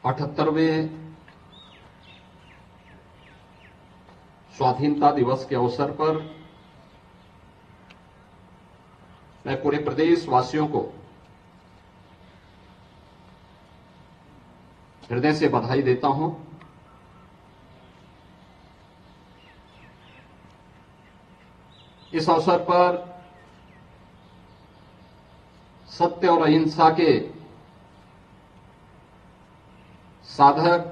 78वें स्वाधीनता दिवस के अवसर पर मैं पूरे प्रदेश वासियों को हृदय से बधाई देता हूं। इस अवसर पर सत्य और अहिंसा के साधक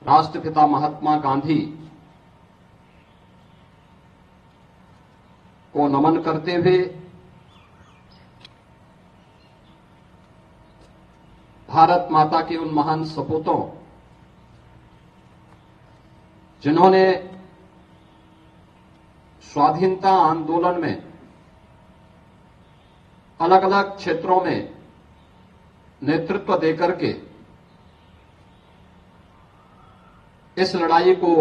राष्ट्रपिता महात्मा गांधी को नमन करते हुए भारत माता के उन महान सपूतों जिन्होंने स्वाधीनता आंदोलन में अलग अलग क्षेत्रों में नेतृत्व देकर के इस लड़ाई को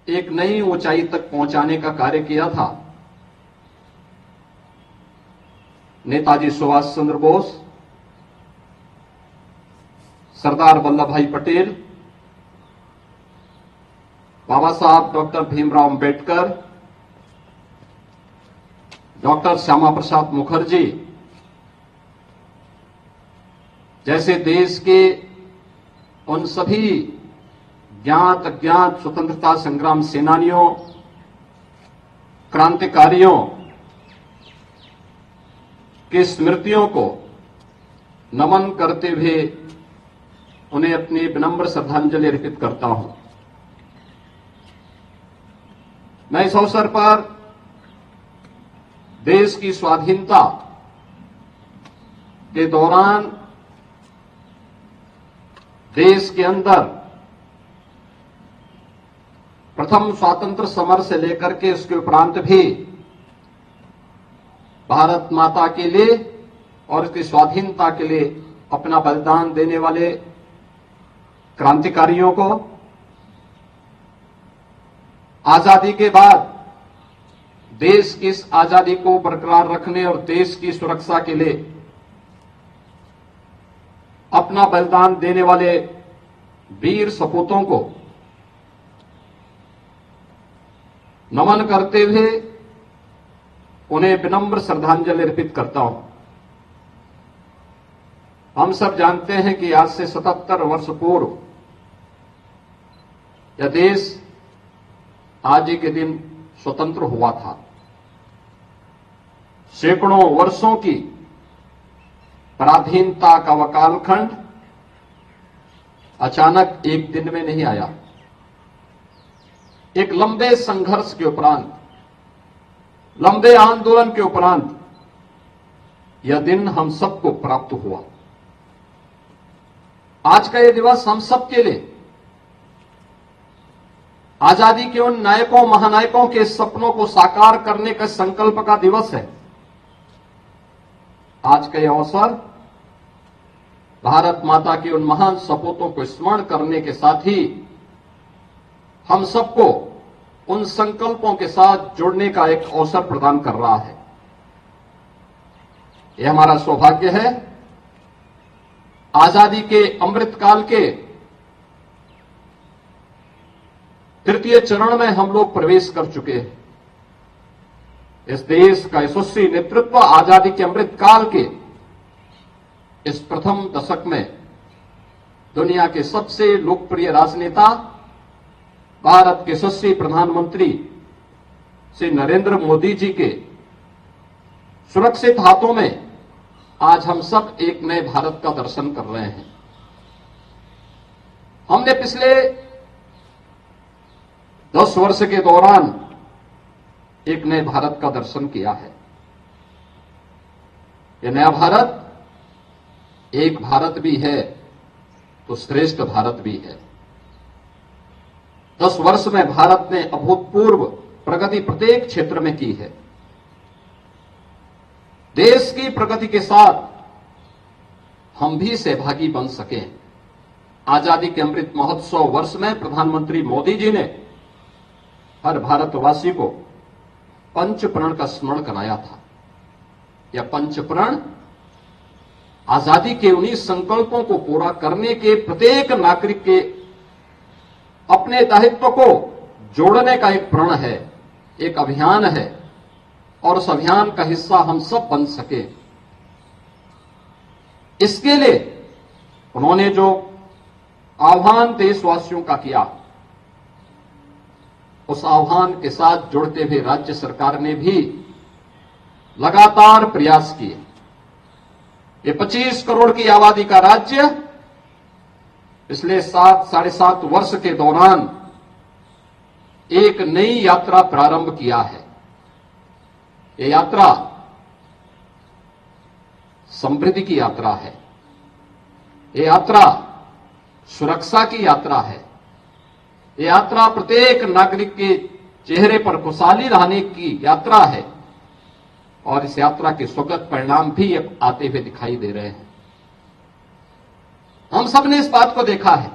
एक नई ऊंचाई तक पहुंचाने का कार्य किया था। नेताजी सुभाष चंद्र बोस, सरदार वल्लभ भाई पटेल, बाबा साहब डॉक्टर भीमराव अंबेडकर, डॉक्टर श्यामा प्रसाद मुखर्जी जैसे देश के उन सभी ज्ञात अज्ञात स्वतंत्रता संग्राम सेनानियों, क्रांतिकारियों की स्मृतियों को नमन करते हुए उन्हें अपनी विनम्र श्रद्धांजलि अर्पित करता हूं। मैं इस अवसर पर देश की स्वाधीनता के दौरान देश के अंदर प्रथम स्वातंत्र समर से लेकर के उसके उपरांत भी भारत माता के लिए और उसकी स्वाधीनता के लिए अपना बलिदान देने वाले क्रांतिकारियों को, आजादी के बाद देश की इस आजादी को बरकरार रखने और देश की सुरक्षा के लिए अपना बलिदान देने वाले वीर सपूतों को नमन करते हुए उन्हें विनम्र श्रद्धांजलि अर्पित करता हूं। हम सब जानते हैं कि आज से 77 वर्ष पूर्व यह देश आज ही के दिन स्वतंत्र हुआ था। सैकड़ों वर्षों की पराधीनता का वह कालखंड अचानक एक दिन में नहीं आया। एक लंबे संघर्ष के उपरांत, लंबे आंदोलन के उपरांत यह दिन हम सबको प्राप्त हुआ। आज का यह दिवस हम सबके लिए आजादी के उन नायकों महानायकों के सपनों को साकार करने का संकल्प का दिवस है। आज का यह अवसर भारत माता के उन महान सपूतों को स्मरण करने के साथ ही हम सबको उन संकल्पों के साथ जुड़ने का एक अवसर प्रदान कर रहा है। यह हमारा सौभाग्य है। आजादी के अमृतकाल के तृतीय चरण में हम लोग प्रवेश कर चुके हैं। इस देश का यशस्वी नेतृत्व आजादी के अमृतकाल के इस प्रथम दशक में दुनिया के सबसे लोकप्रिय राजनेता, भारत के यशस्वी प्रधानमंत्री श्री नरेंद्र मोदी जी के सुरक्षित हाथों में आज हम सब एक नए भारत का दर्शन कर रहे हैं। हमने पिछले 10 वर्ष के दौरान एक नए भारत का दर्शन किया है। यह नया भारत एक भारत भी है तो श्रेष्ठ भारत भी है। 10 वर्ष में भारत ने अभूतपूर्व प्रगति प्रत्येक क्षेत्र में की है। देश की प्रगति के साथ हम भी सहभागी बन सकें। आजादी के अमृत महोत्सव वर्ष में प्रधानमंत्री मोदी जी ने हर भारतवासी को पंच प्रण का स्मरण कराया था। यह पंच प्रण आजादी के उन्हीं संकल्पों को पूरा करने के प्रत्येक नागरिक के अपने दायित्व को जोड़ने का एक प्रण है, एक अभियान है और उस अभियान का हिस्सा हम सब बन सके। इसके लिए उन्होंने जो आह्वान देशवासियों का किया, उस आह्वान के साथ जुड़ते हुए राज्य सरकार ने भी लगातार प्रयास किए। ये 25 करोड़ की आबादी का राज्य पिछले 7-7.5 वर्ष के दौरान एक नई यात्रा प्रारंभ किया है। ये यात्रा समृद्धि की यात्रा है, ये यात्रा सुरक्षा की यात्रा है, ये यात्रा प्रत्येक नागरिक के चेहरे पर खुशहाली लाने की यात्रा है और इस यात्रा के सुखद परिणाम भी आते हुए दिखाई दे रहे हैं। हम सब ने इस बात को देखा है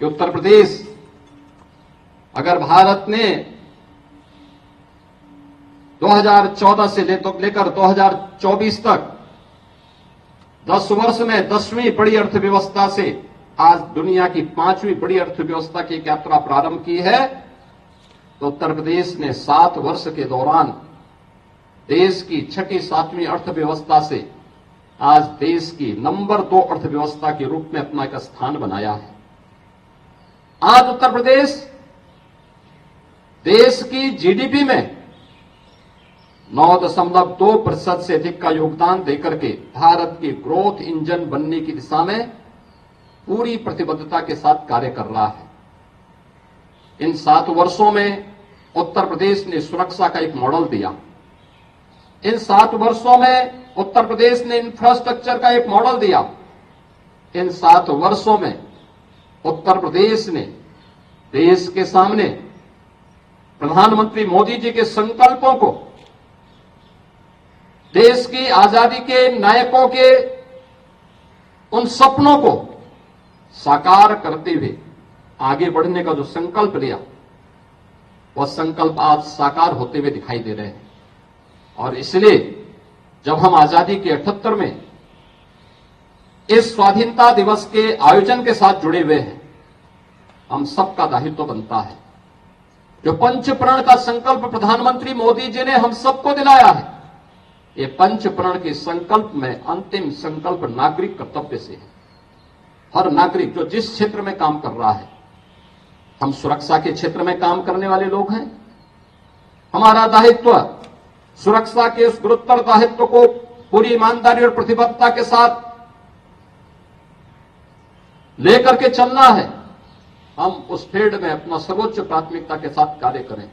कि उत्तर प्रदेश अगर भारत ने 2014 से लेकर 2024 तक 10 वर्ष में 10वीं बड़ी अर्थव्यवस्था से आज दुनिया की 5वीं बड़ी अर्थव्यवस्था की एक यात्रा प्रारंभ की है, तो उत्तर प्रदेश ने 7 वर्ष के दौरान देश की 6ठी-7वीं अर्थव्यवस्था से आज देश की नंबर 2 अर्थव्यवस्था के रूप में अपना एक स्थान बनाया है। आज उत्तर प्रदेश देश की जीडीपी में 9.2% से अधिक का योगदान देकर के भारत के ग्रोथ इंजन बनने की दिशा में पूरी प्रतिबद्धता के साथ कार्य कर रहा है। इन 7 वर्षों में उत्तर प्रदेश ने सुरक्षा का एक मॉडल दिया। इन 7 वर्षों में उत्तर प्रदेश ने इंफ्रास्ट्रक्चर का एक मॉडल दिया। इन 7 वर्षों में उत्तर प्रदेश ने देश के सामने प्रधानमंत्री मोदी जी के संकल्पों को, देश की आजादी के नायकों के उन सपनों को साकार करते हुए आगे बढ़ने का जो संकल्प लिया, वह संकल्प आज साकार होते हुए दिखाई दे रहे हैं। और इसलिए जब हम आजादी के 78 में इस स्वाधीनता दिवस के आयोजन के साथ जुड़े हुए हैं, हम सबका दायित्व बनता है। जो पंचप्रण का संकल्प प्रधानमंत्री मोदी जी ने हम सबको दिलाया है, ये पंचप्रण के संकल्प में अंतिम संकल्प नागरिक कर्तव्य से है। हर नागरिक जो जिस क्षेत्र में काम कर रहा है, हम सुरक्षा के क्षेत्र में काम करने वाले लोग हैं, हमारा दायित्व सुरक्षा के उस गुरुतर दायित्व को पूरी ईमानदारी और प्रतिबद्धता के साथ लेकर के चलना है। हम उस फील्ड में अपना सर्वोच्च प्राथमिकता के साथ कार्य करें।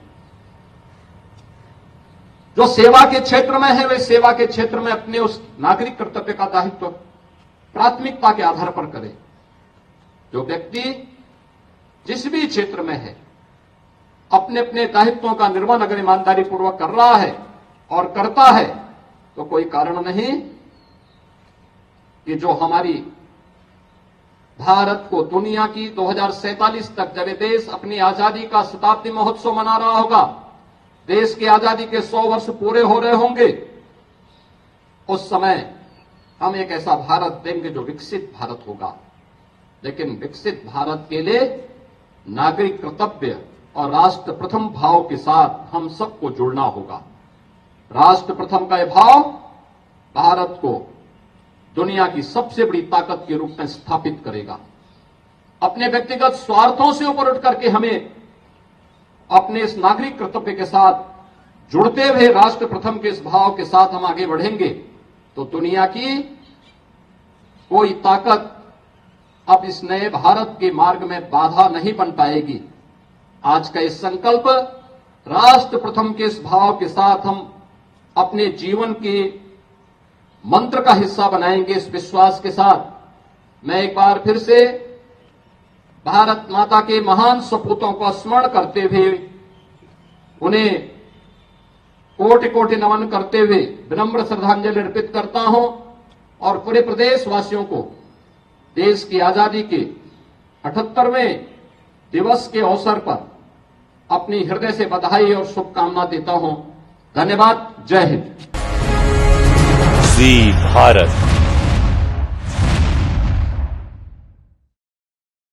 जो सेवा के क्षेत्र में है, वे सेवा के क्षेत्र में अपने उस नागरिक कर्तव्य का दायित्व प्राथमिकता के आधार पर करें। जो व्यक्ति जिस भी क्षेत्र में है, अपने अपने दायित्वों का निर्वहन अगर ईमानदारी पूर्वक कर रहा है और करता है, तो कोई कारण नहीं कि जो हमारी भारत को दुनिया की 2047 तक, जब ये देश अपनी आजादी का शताब्दी महोत्सव मना रहा होगा, देश की आजादी के 100 वर्ष पूरे हो रहे होंगे, उस समय हम एक ऐसा भारत देंगे जो विकसित भारत होगा। लेकिन विकसित भारत के लिए नागरिक कर्तव्य और राष्ट्र प्रथम भाव के साथ हम सबको जुड़ना होगा। राष्ट्र प्रथम का यह भाव भारत को दुनिया की सबसे बड़ी ताकत के रूप में स्थापित करेगा। अपने व्यक्तिगत स्वार्थों से ऊपर उठ करके हमें अपने इस नागरिक कर्तव्य के साथ जुड़ते हुए राष्ट्र प्रथम के इस भाव के साथ हम आगे बढ़ेंगे, तो दुनिया की कोई ताकत अब इस नए भारत के मार्ग में बाधा नहीं बन पाएगी। आज का इस संकल्प राष्ट्र प्रथम के इस भाव के साथ हम अपने जीवन के मंत्र का हिस्सा बनाएंगे। इस विश्वास के साथ मैं एक बार फिर से भारत माता के महान सपूतों को स्मरण करते हुए, उन्हें कोटि कोटि नमन करते हुए विनम्र श्रद्धांजलि अर्पित करता हूं और पूरे प्रदेशवासियों को देश की आजादी के 78वें दिवस के अवसर पर अपनी हृदय से बधाई और शुभकामना देता हूं। धन्यवाद। जय हिंद। जी भारत।